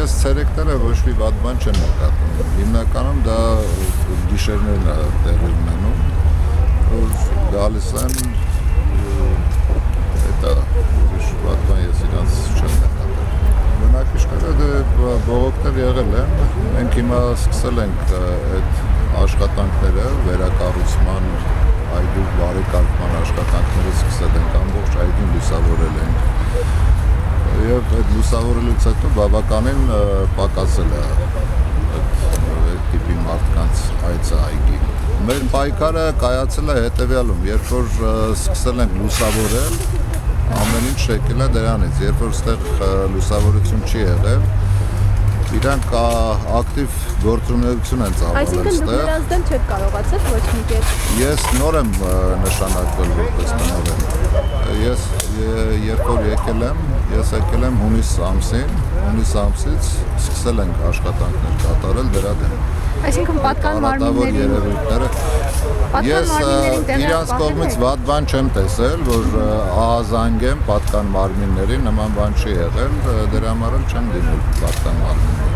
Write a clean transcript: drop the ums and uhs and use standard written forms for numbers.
Ես ցերեկները ոչ մի վատ բան չեմ նկատում։ Հիմնականում դա գիշերներն է տեղի ունենում, որ գալիս են դա ուրիշ վատ բան ես իրանց չեմ նկատել։ Բնակիչները բողոքներ եղել են, մենք հիմա սկսել ենք այդ աշխատանքները վերակառուցման, այգու բարեկարգման աշխատանքները սկսել ենք, ամբողջ այգին լուսավորել ենք։ Եվ այդ լուսավորելուց հետո բավականին պակասել է այդ տիպի մարդկանց այցը այգի։ Մեր պայքարը կայացել է հետևյալում, երբ որ սկսել ենք լուսավորել, ամեն ինչ եկել է դրանից, երբ որ ստեղ լուսավորություն չի եղել, իրանք ակտիվ գործունեություն են ծավալել ստեղ։ Այսինքն դուք նրանց դեմ չեք կարողացել ոչ մի կերպ։ Ես նոր եմ նշանակվել որպես տնօրեն։ Ես երբ որ եկել եմ հունիս ամսից սկսել ենք աշխատանքներ կատարել դրա դեմ։ Այսինքն պատկան մարմիններին Ես իրանց կողմից վատ բան չեմ տեսել, որ ահազանգեմ պատկան մարմիններին, նման բան չի եղել, դրա համար էլ չեմ դիմել պատկան մարմիններին։